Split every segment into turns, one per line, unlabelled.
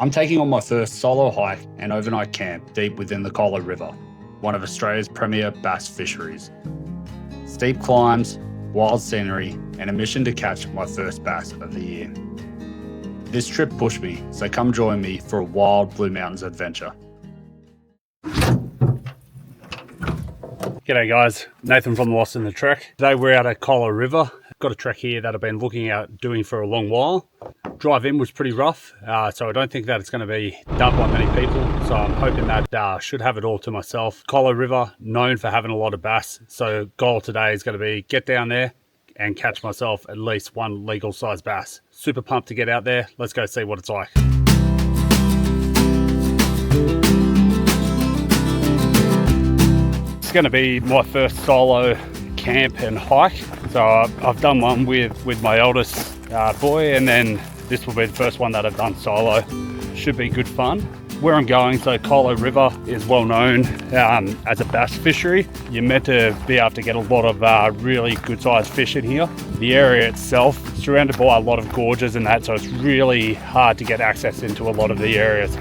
I'm taking on my first solo hike and overnight camp deep within the Colo River, one of Australia's premier bass fisheries. Steep climbs, wild scenery, and a mission to catch my first bass of the year. This trip pushed me, so come join me for a wild Blue Mountains adventure.
G'day guys, Nathan from Lost in the Trek. Today we're out at Colo River. Got a trek here that I've been looking at doing for a long while. Drive in was pretty rough, so I don't think that it's going to be done by many people. So I'm hoping that should have it all to myself. Colo River, known for having a lot of bass. So goal today is going to be get down there and catch myself at least one legal size bass. Super pumped to get out there. Let's go see what it's like. It's going to be my first solo camp and hike. So I've done one with my eldest boy, and then this will be the first one that I've done solo. Should be good fun. Where I'm going, so Colo River is well known as a bass fishery. You're meant to be able to get a lot of really good sized fish in here. The area itself is surrounded by a lot of gorges and that, so it's really hard to get access into a lot of the areas.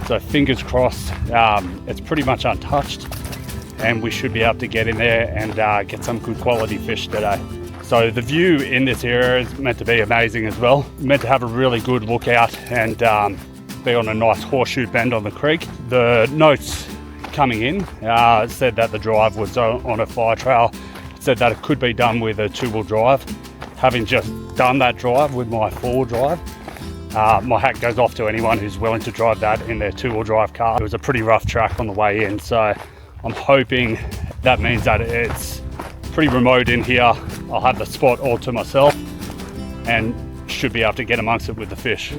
So fingers crossed, it's pretty much untouched, and we should be able to get in there and get some good quality fish today. So the view in this area is meant to be amazing as well. Meant to have a really good look out and be on a nice horseshoe bend on the creek. The notes coming in said that the drive was on a fire trail. It said that it could be done with a two-wheel drive. Having just done that drive with my four-wheel drive, my hat goes off to anyone who's willing to drive that in their two-wheel drive car. It was a pretty rough track on the way in, so I'm hoping that means that it's pretty remote in here. I'll have the spot all to myself and should be able to get amongst it with the fish.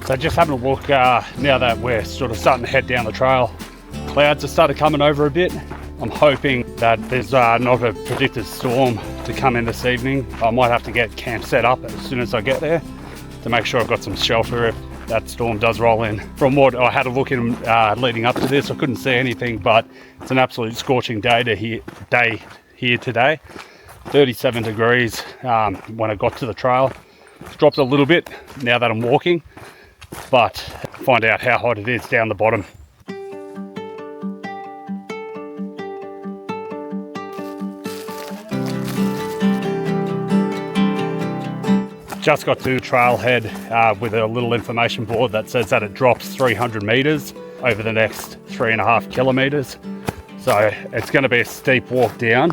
So just having a look now that we're sort of starting to head down the trail. Clouds have started coming over a bit. I'm hoping that there's not a predicted storm to come in this evening. I might have to get camp set up as soon as I get there to make sure I've got some shelter if that storm does roll in. From what I had a look in leading up to this, I couldn't see anything, but it's an absolute scorching day here today. 37 degrees when I got to the trail. It's dropped a little bit now that I'm walking, but find out how hot it is down the bottom. Just got to trailhead with a little information board that says that it drops 300 meters over the next 3.5 kilometers. So it's going to be a steep walk down.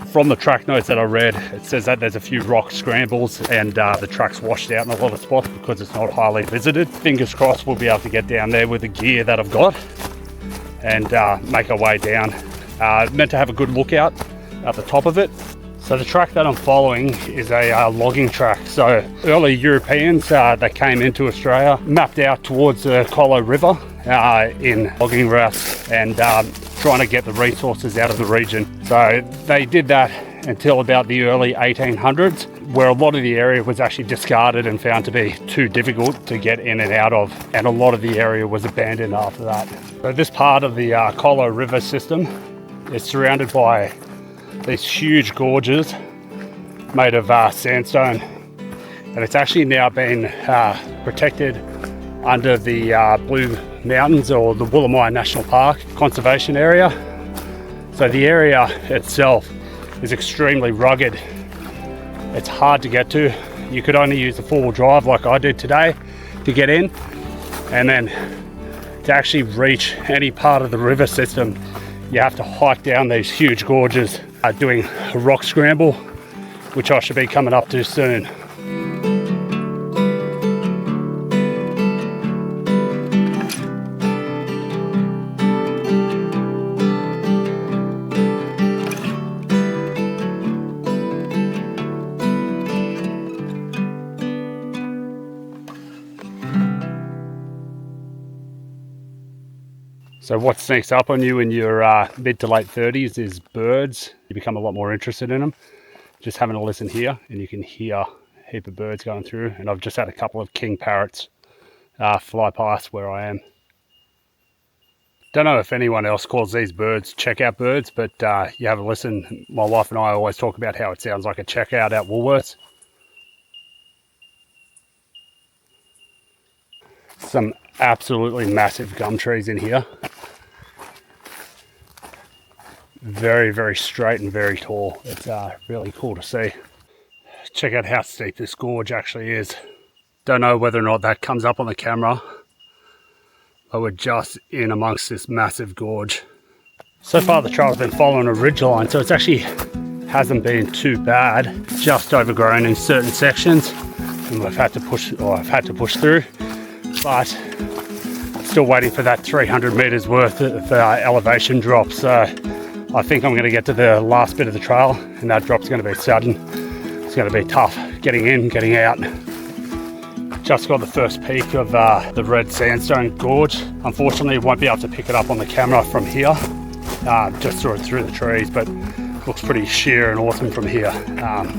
From the track notes that I read, it says that there's a few rock scrambles and the track's washed out in a lot of spots because it's not highly visited. Fingers crossed we'll be able to get down there with the gear that I've got and make our way down. Meant to have a good lookout at the top of it. So the track that I'm following is a logging track. So early Europeans that came into Australia mapped out towards the Colo River in logging routes and trying to get the resources out of the region. So they did that until about the early 1800s, where a lot of the area was actually discarded and found to be too difficult to get in and out of, and a lot of the area was abandoned after that. So this part of the Colo River system is surrounded by these huge gorges made of sandstone, and it's actually now been protected under the Blue Mountains or the Woolamai National Park conservation area. So the area itself is extremely rugged. It's hard to get to. You could only use the four-wheel drive like I did today to get in, and then to actually reach any part of the river system you have to hike down these huge gorges, doing a rock scramble, which I should be coming up to soon. So what sneaks up on you in your mid to late 30s is birds. You become a lot more interested in them. Just having a listen here, and you can hear a heap of birds going through, and I've just had a couple of king parrots fly past where I am. Don't know if anyone else calls these birds checkout birds, but you have a listen. My wife and I always talk about how it sounds like a checkout at Woolworths. Some absolutely massive gum trees in here. Very, very straight and very tall. It's really cool to see. Check out how steep this gorge actually is. Don't know whether or not that comes up on the camera, but we're just in amongst this massive gorge. So far the trail's been following a ridge line, so it's actually hasn't been too bad. Just overgrown in certain sections, and I've had to push through, but still waiting for that 300 meters worth of elevation drop. So I think I'm going to get to the last bit of the trail, and that drop's going to be sudden. It's going to be tough getting in, getting out. Just got the first peak of the red sandstone gorge. Unfortunately, won't be able to pick it up on the camera from here. Just saw it through the trees, but looks pretty sheer and awesome from here.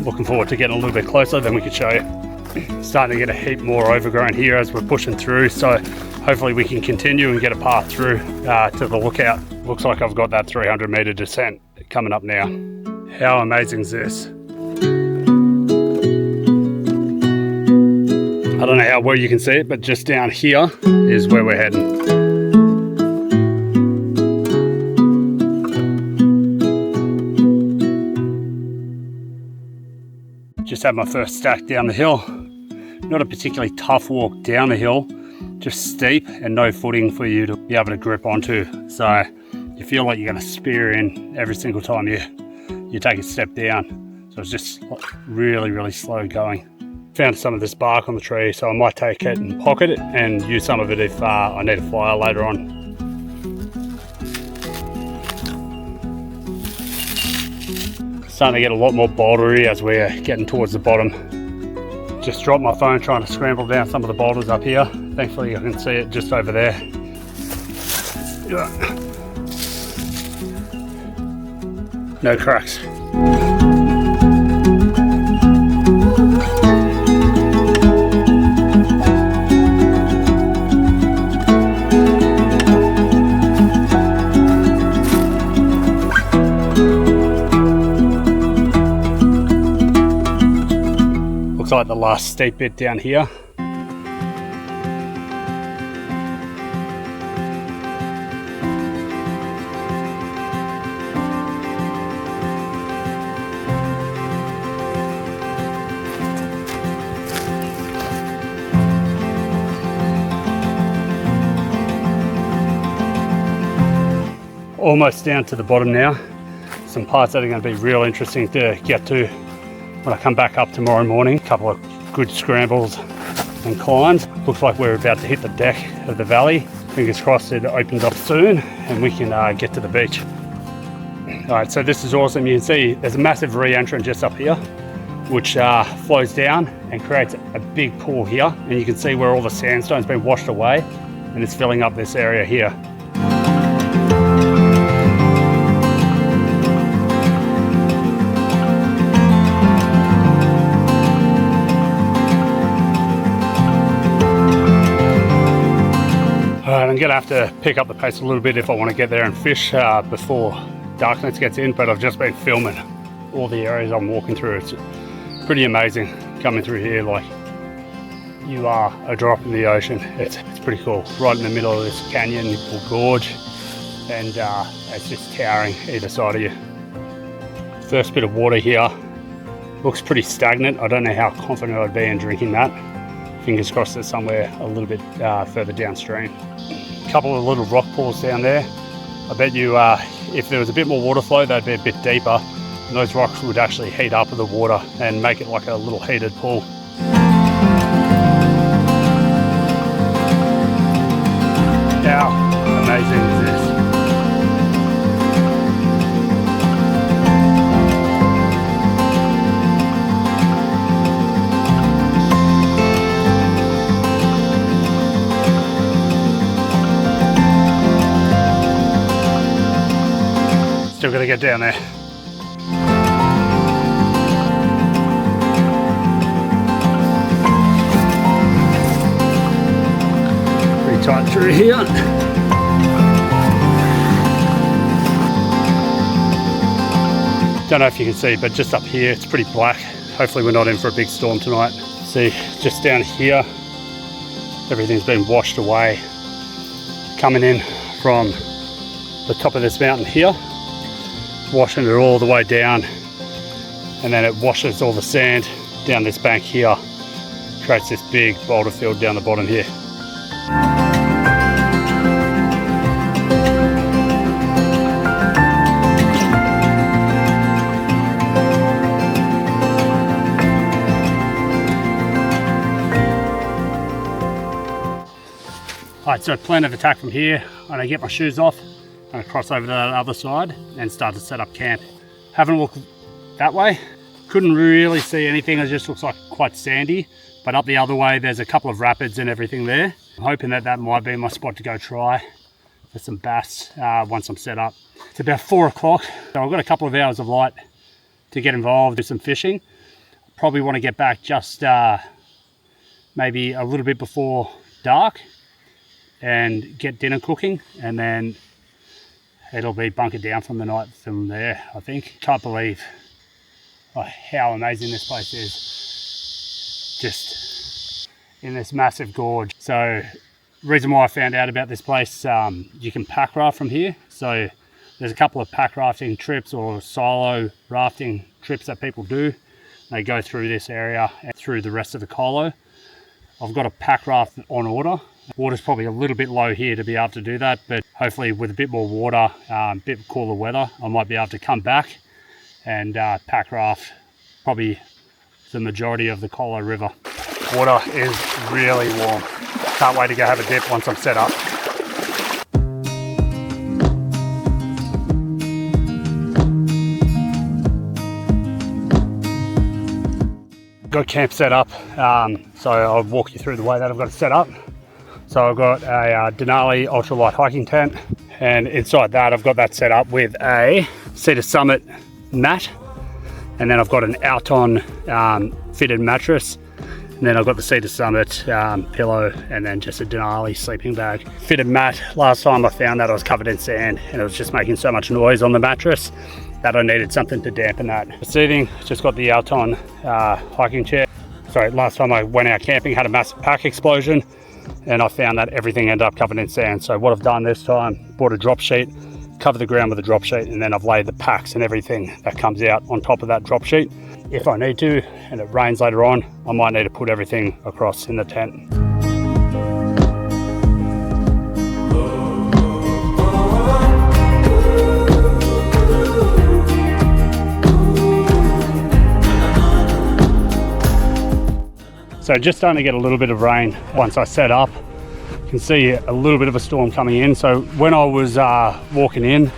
Looking forward to getting a little bit closer, then we can show you. Starting to get a heap more overgrown here as we're pushing through, so hopefully we can continue and get a path through to the lookout. Looks like I've got that 300 meter descent coming up now. How amazing is this? I don't know how well you can see it, but just down here is where we're heading. Just had my first stack down the hill. Not a particularly tough walk down the hill, just steep and no footing for you to be able to grip onto. So you feel like you're going to spear in every single time you take a step down. So it's just really, really slow going. Found some of this bark on the tree, so I might take it and pocket it and use some of it if I need a fire later on. Starting to get a lot more bouldery as we're getting towards the bottom. Just dropped my phone trying to scramble down some of the boulders up here. Thankfully I can see it just over there. No cracks. Looks like the last steep bit down here. Almost down to the bottom now. Some parts that are going to be real interesting to get to when I come back up tomorrow morning. A couple of good scrambles and climbs. Looks like we're about to hit the deck of the valley. Fingers crossed it opens up soon and we can get to the beach. Alright, so this is awesome. You can see there's a massive re-entrant just up here, which flows down and creates a big pool here. And you can see where all the sandstone's been washed away and it's filling up this area here. I'm going to have to pick up the pace a little bit if I want to get there and fish before darkness gets in, but I've just been filming all the areas I'm walking through. It's pretty amazing coming through here. Like, you are a drop in the ocean. It's pretty cool. Right in the middle of this canyon or gorge, and it's just towering either side of you. First bit of water here. Looks pretty stagnant. I don't know how confident I'd be in drinking that. Fingers crossed there's somewhere a little bit further downstream. A couple of little rock pools down there. I bet you if there was a bit more water flow, they'd be a bit deeper. And those rocks would actually heat up with the water and make it like a little heated pool. How amazing is this? Still got to get down there. Pretty tight through here. Don't know if you can see, but just up here, it's pretty black. Hopefully we're not in for a big storm tonight. See, just down here, everything's been washed away. Coming in from the top of this mountain here, washing it all the way down, and then it washes all the sand down this bank here, creates this big boulder field down the bottom here. Alright, so plan of attack from here. I'm going to get my shoes off, I'm going to cross over to that other side and start to set up camp. Haven't looked that way, couldn't really see anything, it just looks like quite sandy, but up the other way there's a couple of rapids and everything there. I'm hoping that that might be my spot to go try for some bass once I'm set up. It's about 4 o'clock, so I've got a couple of hours of light to get involved, do some fishing. Probably want to get back just maybe a little bit before dark and get dinner cooking, and then it'll be bunkered down from the night from there, I think. Can't believe how amazing this place is, just in this massive gorge. So reason why I found out about this place, you can pack raft from here. So there's a couple of pack rafting trips or solo rafting trips that people do. They go through this area and through the rest of the Colo. I've got a pack raft on order. Water's probably a little bit low here to be able to do that, but hopefully with a bit more water, a bit cooler weather, I might be able to come back and pack raft probably the majority of the Colo River. Water is really warm. Can't wait to go have a dip once I'm set up. Got camp set up, so I'll walk you through the way that I've got it set up. So I've got a Denali ultralight hiking tent, and inside that I've got that set up with a Cedar Summit mat, and then I've got an Alton fitted mattress, and then I've got the Cedar Summit pillow, and then just a Denali sleeping bag. Fitted mat, last time I found that I was covered in sand and it was just making so much noise on the mattress that I needed something to dampen that. For seating, just got the Alton hiking chair. Sorry, last time I went out camping had a massive pack explosion, and I found that everything ended up covered in sand. So what I've done this time, bought a drop sheet, covered the ground with a drop sheet, and then I've laid the packs and everything that comes out on top of that drop sheet. If I need to, and it rains later on, I might need to put everything across in the tent. So just starting to get a little bit of rain once I set up. You can see a little bit of a storm coming in. So when I was walking in,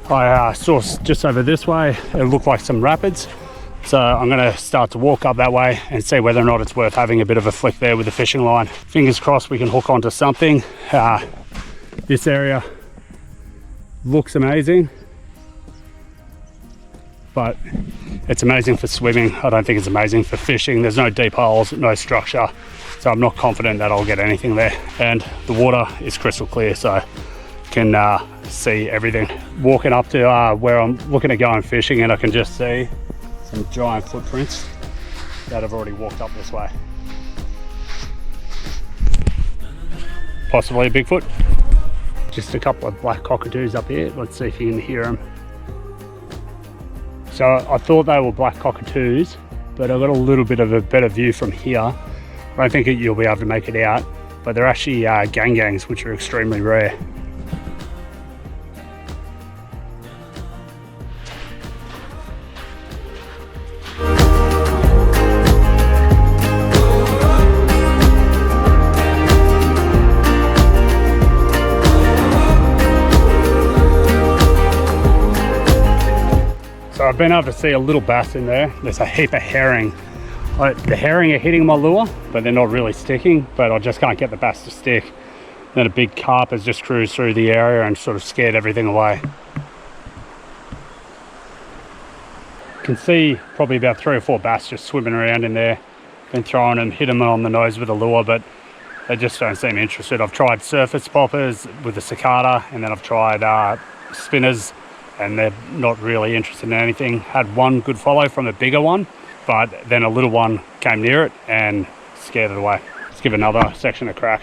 I saw just over this way, it looked like some rapids. So I'm gonna start to walk up that way and see whether or not it's worth having a bit of a flick there with the fishing line. Fingers crossed we can hook onto something. This area looks amazing, but it's amazing for swimming. I don't think it's amazing for fishing. There's no deep holes, no structure. So I'm not confident that I'll get anything there. And the water is crystal clear, so I can see everything. Walking up to where I'm looking at going fishing, and I can just see some giant footprints that have already walked up this way. Possibly a Bigfoot. Just a couple of black cockatoos up here. Let's see if you can hear them. So I thought they were black cockatoos, but I've got a little bit of a better view from here. I don't think you'll be able to make it out, but they're actually gangs, which are extremely rare. So I've been able to see a little bass in there. There's a heap of herring. The herring are hitting my lure, but they're not really sticking, but I just can't get the bass to stick. Then a big carp has just cruised through the area and sort of scared everything away. You can see probably about 3 or 4 bass just swimming around in there. Been throwing them, hit them on the nose with a lure, but they just don't seem interested. I've tried surface poppers with the cicada, and then I've tried spinners and they're not really interested in anything. Had one good follow from a bigger one, but then a little one came near it and scared it away. Let's give another section a crack.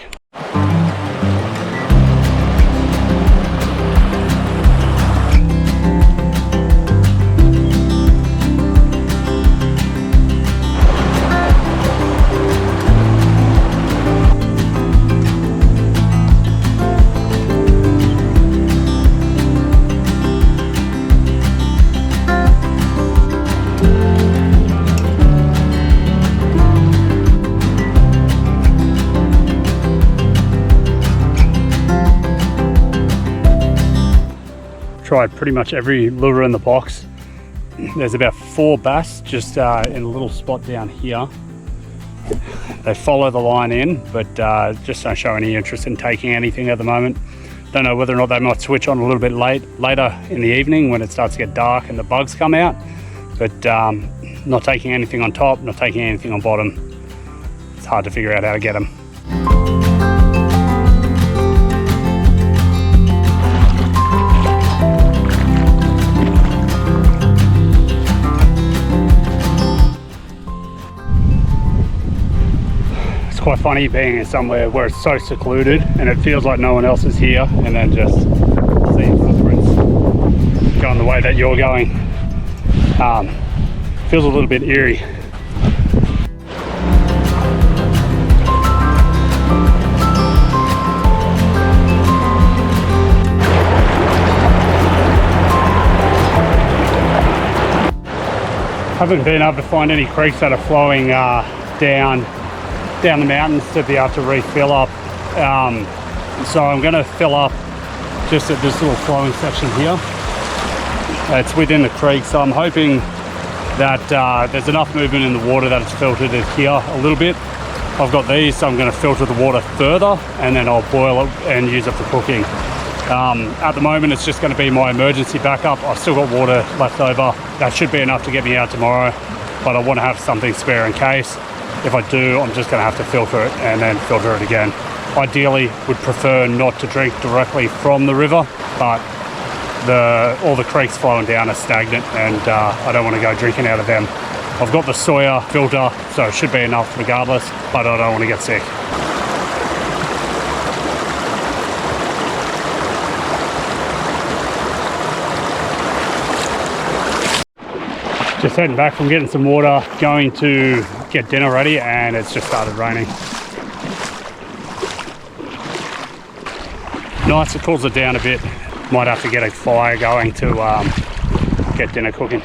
Tried pretty much every lure in the box. There's about 4 bass just in a little spot down here. They follow the line in, but just don't show any interest in taking anything at the moment. Don't know whether or not they might switch on a little bit later in the evening when it starts to get dark and the bugs come out, but not taking anything on top, not taking anything on bottom. It's hard to figure out how to get them. Quite funny being in somewhere where it's so secluded and it feels like no one else is here, and then just seeing footprints going the way that you're going. Feels a little bit eerie. Haven't been able to find any creeks that are flowing down the mountains to be able to refill up, so I'm going to fill up just at this little flowing section here. It's within the creek, so I'm hoping that there's enough movement in the water that it's filtered in here a little bit. I've got these, so I'm going to filter the water further and then I'll boil it and use it for cooking. At the moment it's just going to be my emergency backup. I've still got water left over. That should be enough to get me out tomorrow, but I want to have something spare in case. If I do, I'm just going to have to filter it and then filter it again. Ideally, would prefer not to drink directly from the river, but all the creeks flowing down are stagnant and I don't want to go drinking out of them. I've got the Sawyer filter, so it should be enough regardless, but I don't want to get sick. Just heading back from getting some water, going to get dinner ready, and it's just started raining. Nice, it cools it down a bit. Might have to get a fire going to get dinner cooking.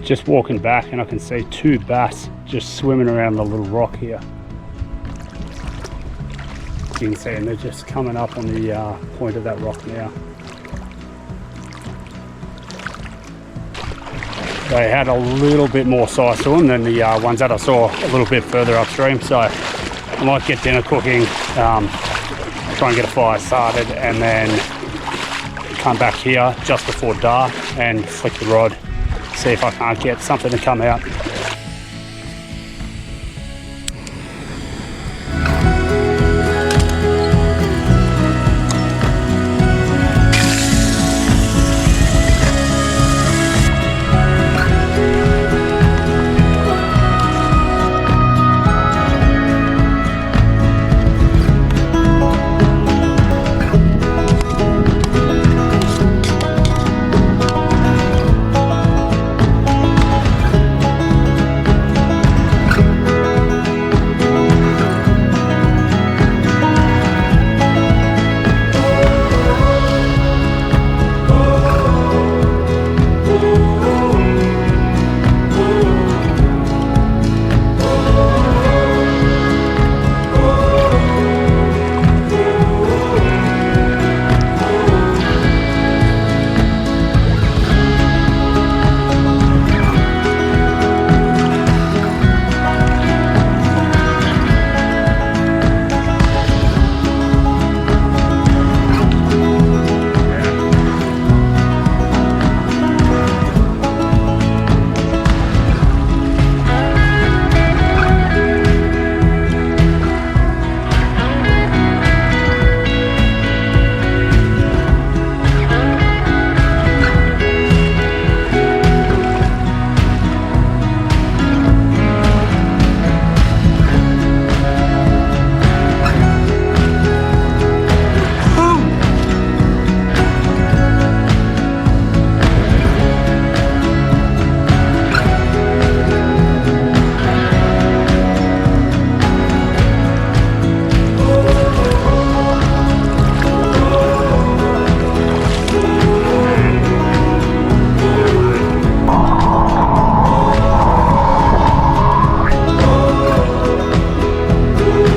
Just walking back and I can see 2 bass just swimming around the little rock here. You can see, and they're just coming up on the point of that rock now. They had a little bit more size to them than the ones that I saw a little bit further upstream, so I might get dinner cooking, try and get a fire started, and then come back here just before dark and flick the rod, see if I can't get something to come out.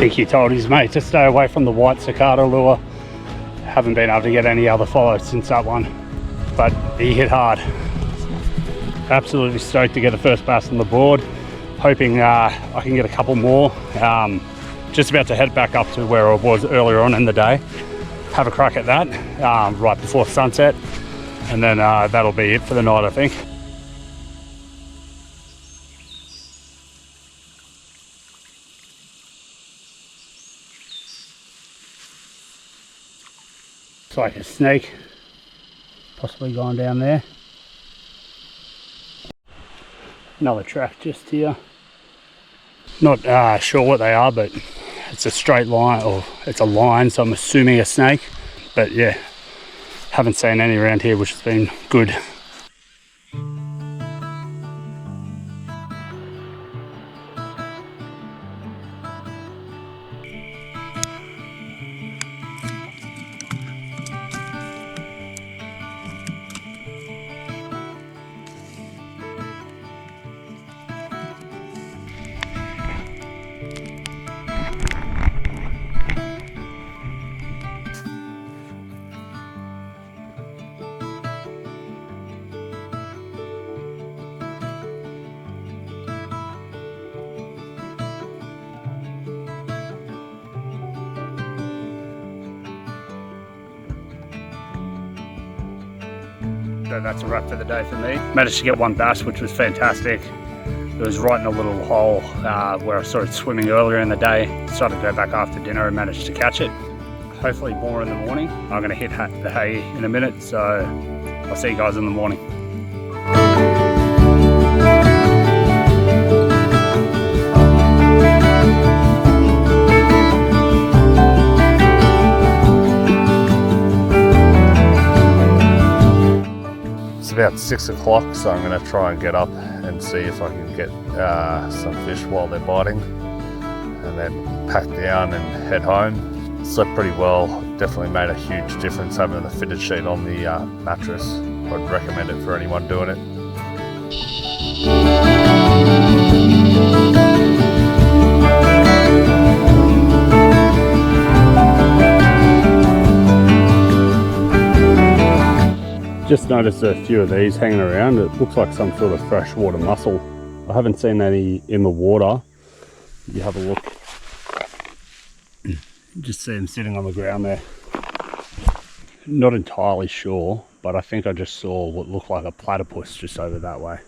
think he told his mate to stay away from the white cicada lure. Haven't been able to get any other follow since that one, but he hit hard. Absolutely stoked to get the first bass on the board. Hoping I can get a couple more. Just about to head back up to where I was earlier on in the day. Have a crack at that right before sunset, and then that'll be it for the night, I think. It's like a snake possibly gone down there. Another track just here. Not sure what they are, but it's a straight line, or it's a line, so I'm assuming a snake. But yeah, haven't seen any around here, which has been good. So that's a wrap for the day for me. Managed to get one bass, which was fantastic. It was right in a little hole where I saw it swimming earlier in the day. Decided to go back after dinner and managed to catch it. Hopefully more in the morning. I'm going to hit the hay in a minute, so I'll see you guys in the morning.
It's about 6 o'clock, so I'm going to try and get up and see if I can get some fish while they're biting, and then pack down and head home. Slept pretty well. Definitely made a huge difference having the fitted sheet on the mattress. I'd recommend it for anyone doing it.
Just noticed a few of these hanging around. It looks like some sort of freshwater mussel. I haven't seen any in the water. You have a look. Just see them sitting on the ground there. Not entirely sure, but I think I just saw what looked like a platypus just over that way.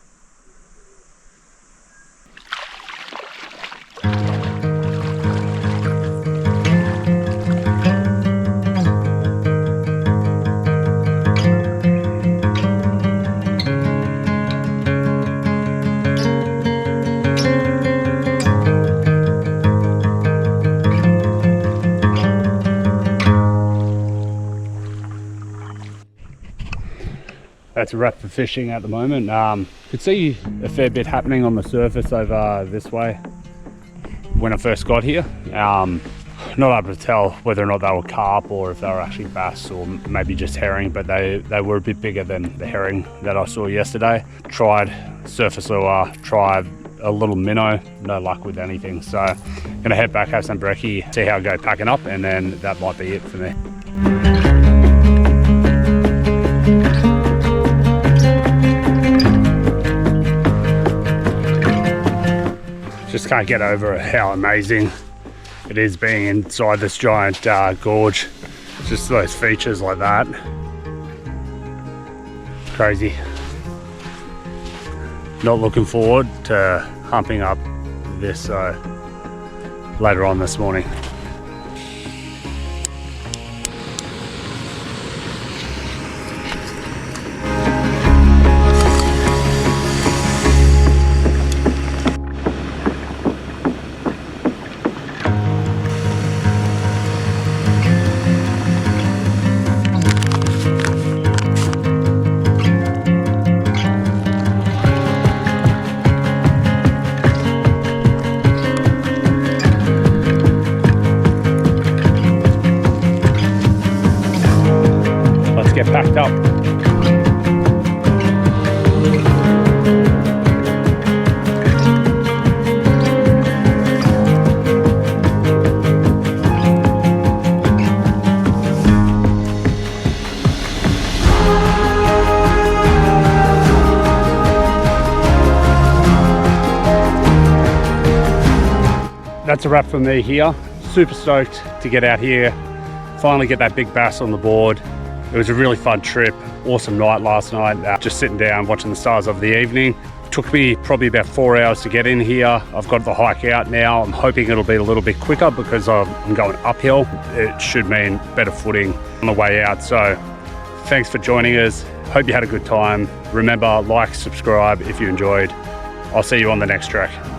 That's a wrap for fishing at the moment. Could see a fair bit happening on the surface over this way when I first got here. Not able to tell whether or not they were carp or if they were actually bass or maybe just herring, but they were a bit bigger than the herring that I saw yesterday. Tried surface lure, tried a little minnow, no luck with anything. So I'm gonna head back, have some brekkie, see how I go packing up, and then that might be it for me. Just can't get over how amazing it is being inside this giant gorge. Just those features like that. Crazy. Not looking forward to humping up this later on this morning. that's a wrap for me here. Super stoked to get out here, finally get that big bass on the board. It was a really fun trip, awesome night last night, just sitting down watching the stars of the evening. Took me probably about 4 hours to get in here. I've got the hike out now. I'm hoping it'll be a little bit quicker because I'm going uphill. It should mean better footing on the way out. So thanks for joining us. Hope you had a good time. Remember, like, subscribe if you enjoyed. I'll see you on the next track.